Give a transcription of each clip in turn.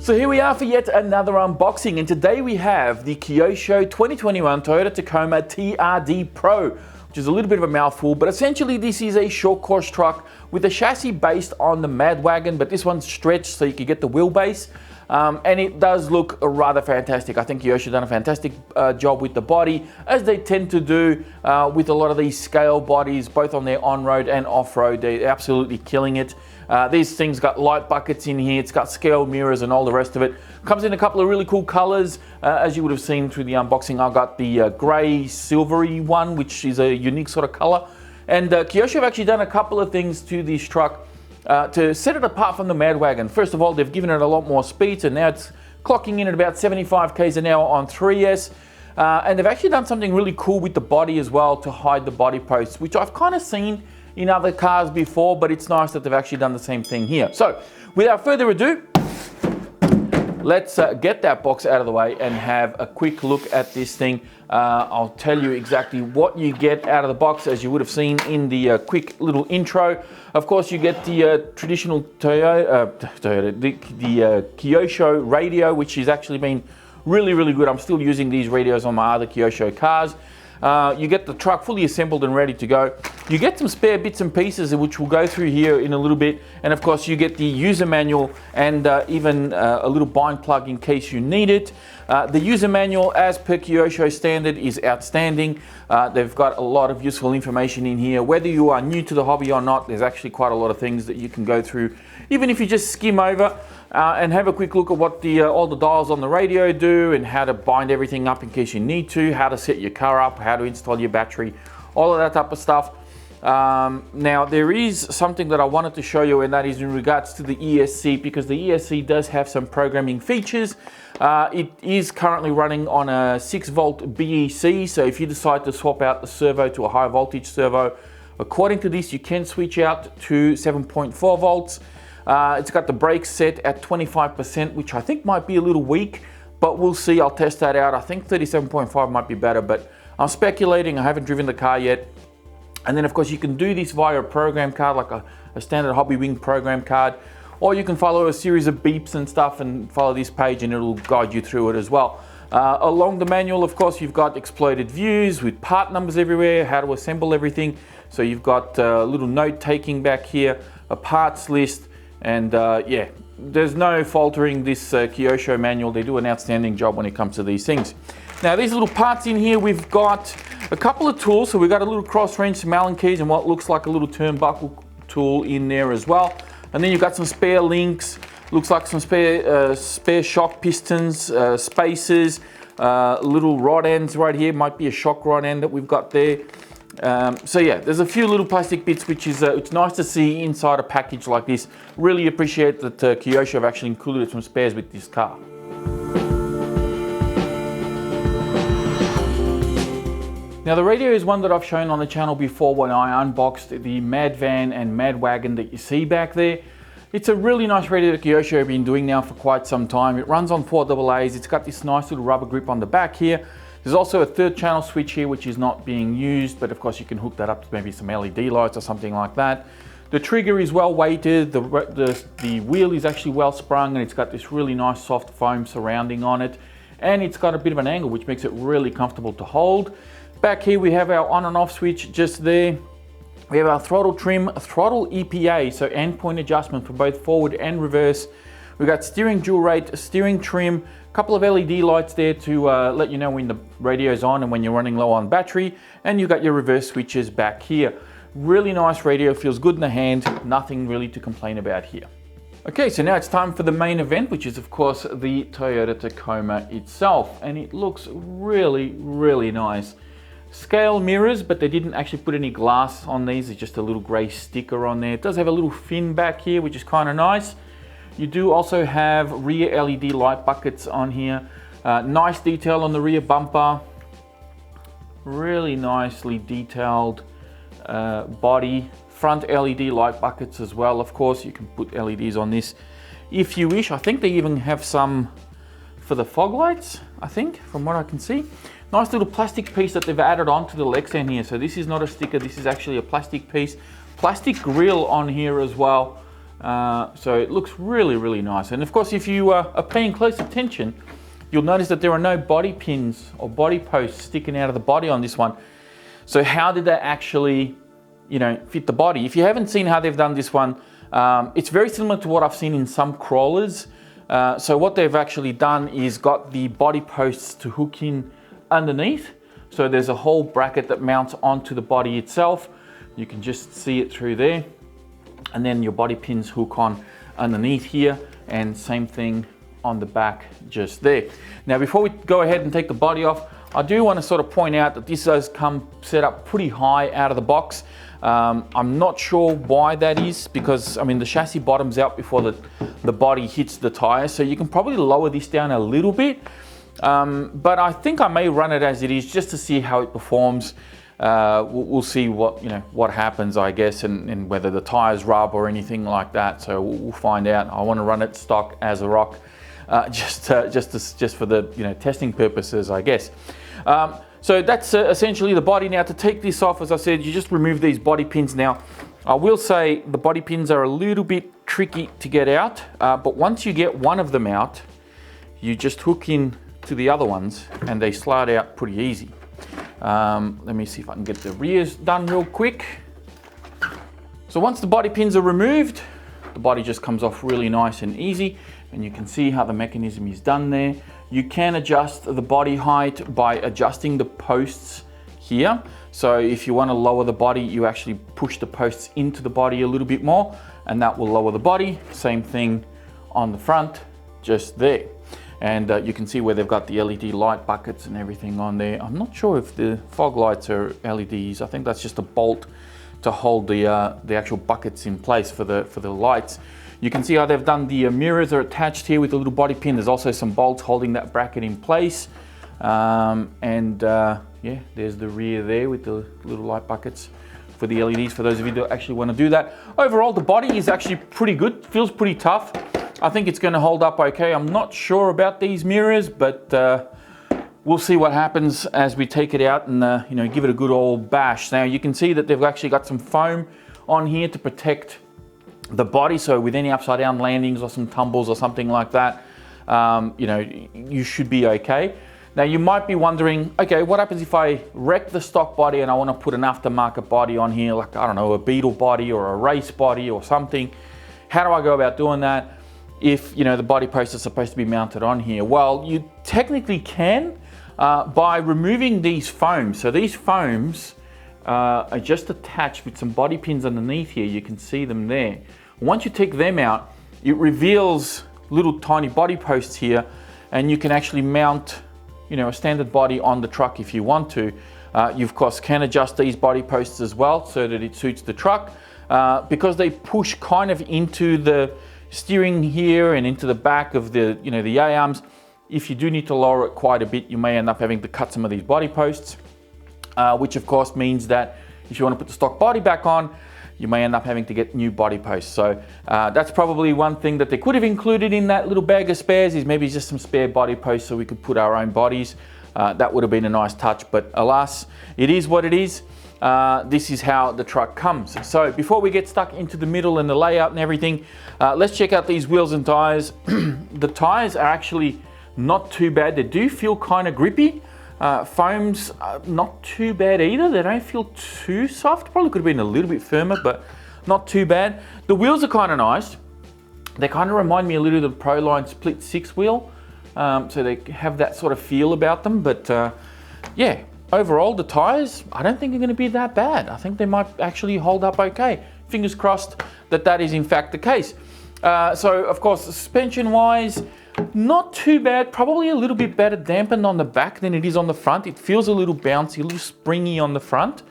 So here we are for yet another unboxing, and today we have the Kyosho 2021 Toyota Tacoma TRD Pro, which is a little bit of a mouthful, but essentially this is a short course truck with a chassis based on the Mad Wagon, but this one's stretched so you can get the wheelbase. And it does look rather fantastic. I think Kyosho done a fantastic job with the body, as they tend to do with a lot of these scale bodies, both on their on-road and off-road. They're absolutely killing it. These things got light buckets in here, it's got scale mirrors and all the rest of it. Comes in a couple of really cool colors, as you would have seen through the unboxing. I got the grey silvery one, which is a unique sort of color. And Kyosho have actually done a couple of things to this truck to set it apart from the Mad Wagon. First of all, they've given it a lot more speed, so now it's clocking in at about 75 k's an hour on 3S. And they've actually done something really cool with the body as well to hide the body posts, which I've kind of seen in other cars before, but it's nice that they've actually done the same thing here. So without further ado, let's get that box out of the way and have a quick look at this thing. I'll tell you exactly what you get out of the box, as you would have seen in the quick little intro. Of course, you get the traditional Kyosho radio, which has actually been really good. I'm still using these radios on my other Kyosho cars. You get the truck fully assembled and ready to go. You get some spare bits and pieces, which we'll go through here in a little bit. And of course, you get the user manual and even a little bind plug in case you need it. The user manual, as per Kyosho standard, is outstanding. They've got a lot of useful information in here. Whether you are new to the hobby or not, there's actually quite a lot of things that you can go through, even if you just skim over and have a quick look at what all the dials on the radio do and how to bind everything up in case you need to, how to set your car up, how to install your battery, all of that type of stuff. Now there is something that I wanted to show you, and that is in regards to the ESC, because the ESC does have some programming features. It is currently running on a 6-volt BEC, so if you decide to swap out the servo to a high voltage servo, according to this you can switch out to 7.4 volts. It's got the brakes set at 25%, which I think might be a little weak, but we'll see. I'll test that out. I think 37.5 might be better, but I'm speculating. I haven't driven the car yet. And then of course you can do this via a program card, like a standard Hobby Wing program card, or you can follow a series of beeps and stuff and follow this page and it'll guide you through it as well. Along the manual, of course, you've got exploded views with part numbers everywhere, how to assemble everything. So you've got a little note taking back here, a parts list, and yeah, there's no faltering this Kyosho manual. They do an outstanding job when it comes to these things. Now these little parts in here, we've got a couple of tools. So we've got a little cross wrench, some Allen keys, and what looks like a little turnbuckle tool in there as well. And then you've got some spare links, looks like some spare shock pistons, spacers, little rod ends right here, might be a shock rod end that we've got there. So yeah, there's a few little plastic bits, which is it's nice to see inside a package like this. Really appreciate that Kyosho have actually included some spares with this car. Now the radio is one that I've shown on the channel before when I unboxed the Mad Van and Mad Wagon that you see back there. It's a really nice radio that Kyosho have been doing now for quite some time. It runs on 4AA's. It's got this nice little rubber grip on the back here. There's also a 3rd channel switch here, which is not being used, but of course you can hook that up to maybe some LED lights or something like that. The trigger is well weighted, the wheel is actually well sprung, and it's got this really nice soft foam surrounding on it. And it's got a bit of an angle, which makes it really comfortable to hold. Back here we have our on and off switch just there. We have our throttle trim, throttle EPA, so endpoint adjustment for both forward and reverse. We've got steering dual rate, steering trim, a couple of LED lights there to let you know when the radio's on and when you're running low on battery, and you've got your reverse switches back here. Really nice radio, feels good in the hand, nothing really to complain about here. Okay, so now it's time for the main event, which is of course the Toyota Tacoma itself, and it looks really nice. Scale mirrors, but they didn't actually put any glass on these. It's just a little grey sticker on there. It does have a little fin back here, which is kind of nice. You do also have rear LED light buckets on here. Nice detail on the rear bumper. Really nicely detailed body. Front LED light buckets as well. Of course, you can put LEDs on this if you wish. I think they even have some for the fog lights, I think, from what I can see. Nice little plastic piece that they've added onto the Lexan here. So this is not a sticker, this is actually a plastic piece. Plastic grille on here as well. So it looks really, really nice. And of course, if you are paying close attention, you'll notice that there are no body pins or body posts sticking out of the body on this one. So how did they actually, you know, fit the body? If you haven't seen how they've done this one, it's very similar to what I've seen in some crawlers. So what they've actually done is got the body posts to hook in underneath. So there's a whole bracket that mounts onto the body itself. You can just see it through there. And then your body pins hook on underneath here, and same thing on the back just there. Now, before we go ahead and take the body off, I do want to sort of point out that this does come set up pretty high out of the box. I'm not sure why that is, because I mean the chassis bottoms out before the body hits the tires, so you can probably lower this down a little bit. But I think I may run it as it is just to see how it performs. We'll see what happens, I guess, and whether the tires rub or anything like that. So we'll find out. I want to run it stock as a rock, just for the testing purposes, I guess. So that's essentially the body. Now, to take this off, as I said, you just remove these body pins. Now, I will say the body pins are a little bit tricky to get out, but once you get one of them out, you just hook in to the other ones and they slide out pretty easy. Let me see if I can get the rears done real quick. So once the body pins are removed, the body just comes off really nice and easy, and you can see how the mechanism is done there. You can adjust the body height by adjusting the posts here. So if you want to lower the body, you actually push the posts into the body a little bit more, and that will lower the body. Same thing on the front, just there. And you can see where they've got the LED light buckets and everything on there. I'm not sure if the fog lights are LEDs. I think that's just a bolt to hold the actual buckets in place for the lights. You can see how they've done the mirrors are attached here with a little body pin. There's also some bolts holding that bracket in place. Yeah, there's the rear there with the little light buckets for the LEDs, for those of you that actually want to do that. Overall, the body is actually pretty good. Feels pretty tough. I think it's going to hold up okay. I'm not sure about these mirrors, but we'll see what happens as we take it out and give it a good old bash. Now you can see that they've actually got some foam on here to protect the body, so with any upside down landings or some tumbles or something like that, you should be okay. Now you might be wondering, okay, what happens if I wreck the stock body and I want to put an aftermarket body on here, like, I don't know, a Beetle body or a race body or something? How do I go about doing that if the body posts are supposed to be mounted on here? Well, you technically can by removing these foams. So these foams are just attached with some body pins underneath here. You can see them there. Once you take them out, it reveals little tiny body posts here, and you can actually mount a standard body on the truck if you want to. You of course can adjust these body posts as well so that it suits the truck, because they push kind of into the steering here and into the back of the the A-arms. If you do need to lower it quite a bit, you may end up having to cut some of these body posts, which of course means that if you want to put the stock body back on, you may end up having to get new body posts. So that's probably one thing that they could have included in that little bag of spares, is maybe just some spare body posts so we could put our own bodies. That would have been a nice touch, but alas, it is what it is. This is how the truck comes. So before we get stuck into the middle and the layout and everything, let's check out these wheels and tires. The tires are actually not too bad. They do feel kind of grippy. Foams not too bad either. They don't feel too soft. Probably could have been a little bit firmer, but not too bad. The wheels are kind of nice. They kind of remind me a little of the Proline split 6 wheel. So they have that sort of feel about them. But yeah, overall the tires, I don't think are going to be that bad. I think they might actually hold up okay. Fingers crossed that that is in fact the case. So of course, suspension wise, not too bad. Probably a little bit better dampened on the back than it is on the front. It feels a little bouncy, a little springy on the front,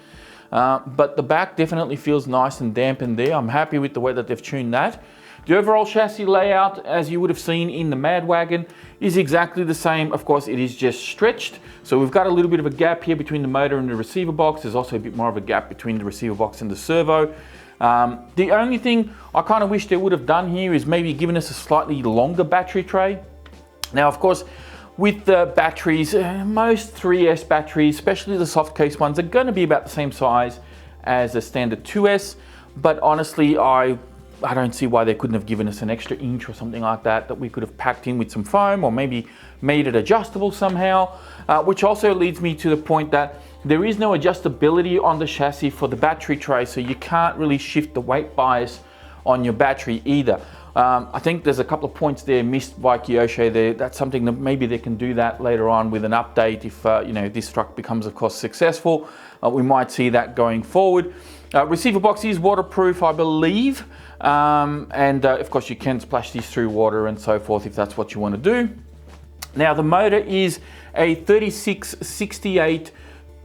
but the back definitely feels nice and dampened there. I'm happy with the way that they've tuned that. The overall chassis layout, as you would have seen in the Mad Wagon, is exactly the same. Of course, it is just stretched. So we've got a little bit of a gap here between the motor and the receiver box. There's also a bit more of a gap between the receiver box and the servo. The only thing I kind of wish they would have done here is maybe given us a slightly longer battery tray. Now, of course, with the batteries, most 3S batteries, especially the soft case ones, are going to be about the same size as a standard 2S. But honestly, I don't see why they couldn't have given us an extra inch or something like that we could have packed in with some foam, or maybe made it adjustable somehow. Which also leads me to the point that there is no adjustability on the chassis for the battery tray, so you can't really shift the weight bias on your battery either. I think there's a couple of points there missed by Kyosho there. That's something that maybe they can do that later on with an update if you know, this truck becomes, of course, successful. We might see that going forward. Receiver box is waterproof, I believe, and of course you can splash these through water and so forth if that's what you want to do. Now the motor is a 3668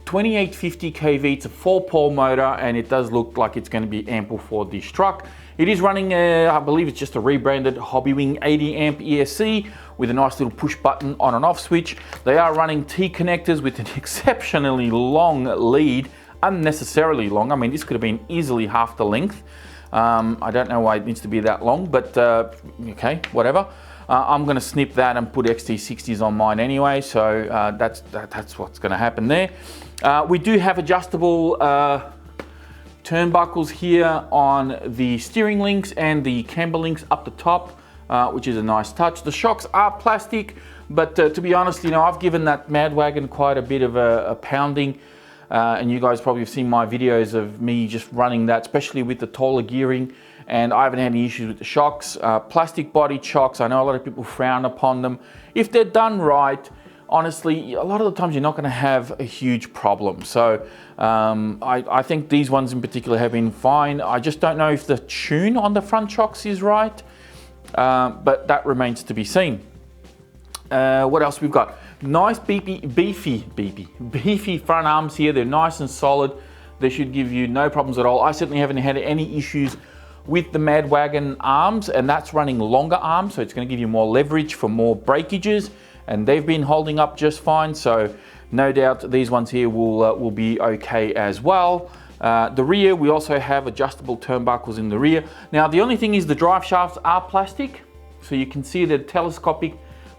2850 kV. It's a 4-pole motor, and it does look like it's going to be ample for this truck. It is running, I believe it's just a rebranded Hobbywing 80 amp ESC with a nice little push button on and off switch. They are running T connectors with an exceptionally long lead, unnecessarily long. I mean, this could have been easily half the length. I don't know why it needs to be that long, but okay, whatever. I'm going to snip that and put XT60s on mine anyway, so that's what's going to happen there. We do have adjustable turnbuckles here on the steering links and the camber links up the top, which is a nice touch. The shocks are plastic, but to be honest, you know, I've given that Mad Wagon quite a bit of a pounding, and you guys probably have seen my videos of me just running that, especially with the taller gearing, and I haven't had any issues with the shocks. Plastic body shocks, I know a lot of people frown upon them. If they're done right, honestly, a lot of the times you're not going to have a huge problem. So I think these ones in particular have been fine. I just don't know if the tune on the front shocks is right, but that remains to be seen. What else we've got? Nice beefy front arms here. They're nice and solid. They should give you no problems at all. I certainly haven't had any issues with the Mad Wagon arms, and that's running longer arms, so it's going to give you more leverage for more breakages, and they've been holding up just fine, so no doubt these ones here will be okay as well. The rear, we also have adjustable turnbuckles in the rear. Now the only thing is the drive shafts are plastic, so you can see the telescopic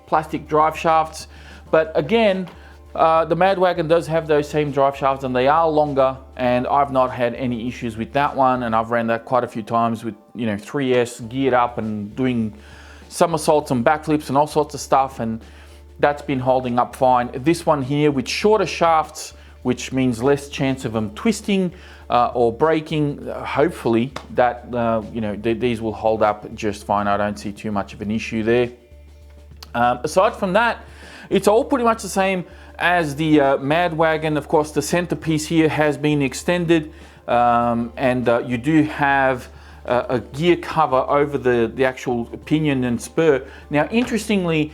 plastic drive shafts, but again, the Mad Wagon does have those same drive shafts, and they are longer, and I've not had any issues with that one, and I've ran that quite a few times with, you know, 3S geared up and doing somersaults and backflips and all sorts of stuff, and that's been holding up fine. This one here with shorter shafts, which means less chance of them twisting or breaking, hopefully that you know, these will hold up just fine. I don't see too much of an issue there. Aside from that, it's all pretty much the same as the Mad Wagon. Of course, the centerpiece here has been extended, and you do have a gear cover over the actual pinion and spur. Now, interestingly,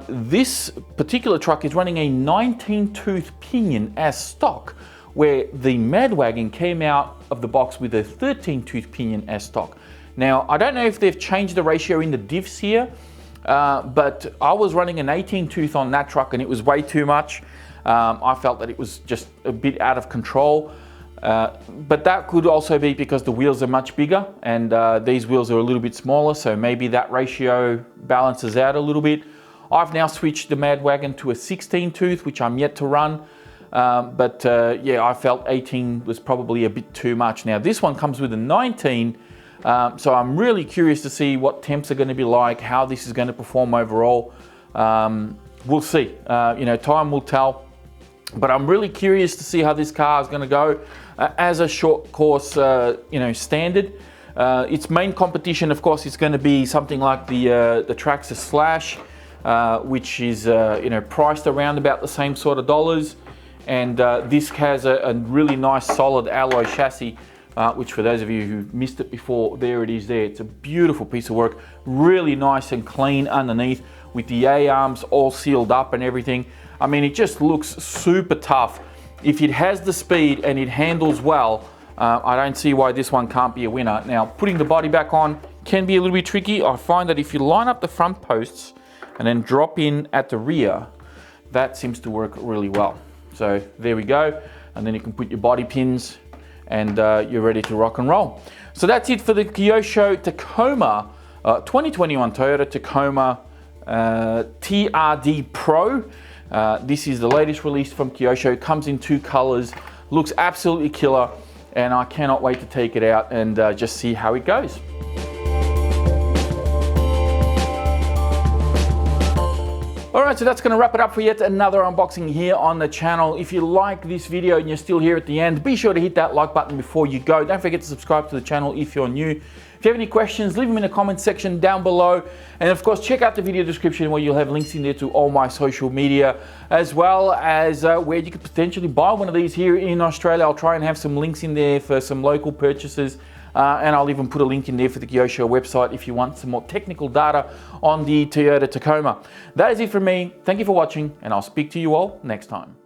this particular truck is running a 19-tooth pinion as stock, where the Mad Wagon came out of the box with a 13-tooth pinion as stock. Now, I don't know if they've changed the ratio in the diffs here, but I was running an 18-tooth on that truck, and it was way too much. I felt that it was just a bit out of control, but that could also be because the wheels are much bigger, and these wheels are a little bit smaller, so maybe that ratio balances out a little bit. I've now switched the Mad Wagon to a 16-tooth, which I'm yet to run, but yeah, I felt 18 was probably a bit too much. Now this one comes with a 19, so I'm really curious to see what temps are going to be like, how this is going to perform overall. We'll see. You know, time will tell. But I'm really curious to see how this car is going to go as a short course, you know, standard. Its main competition, of course, is going to be something like the Traxxas Slash, which is you know, priced around about the same sort of dollars. And this has a really nice solid alloy chassis. Which for those of you who missed it before, there it is there. It's a beautiful piece of work, really nice and clean underneath with the A-arms all sealed up and everything. I mean, it just looks super tough. If it has the speed and it handles well, I don't see why this one can't be a winner. Now, putting the body back on, can be a little bit tricky. I find that if you line up the front posts and then drop in at the rear, that seems to work really well. So there we go. And then you can put your body pins and you're ready to rock and roll. So that's it for the Kyosho Tacoma 2021 Toyota Tacoma TRD Pro. This is the latest release from Kyosho. It comes in 2 colors, looks absolutely killer, and I cannot wait to take it out and just see how it goes. Alright, so that's going to wrap it up for yet another unboxing here on the channel. If you like this video and you're still here at the end, be sure to hit that like button before you go. Don't forget to subscribe to the channel if you're new. If you have any questions, leave them in the comment section down below. And of course, check out the video description where you'll have links in there to all my social media, as well as where you could potentially buy one of these here in Australia. I'll try and have some links in there for some local purchases. And I'll even put a link in there for the Kyosho website if you want some more technical data on the Toyota Tacoma. That is it from me. Thank you for watching, and I'll speak to you all next time.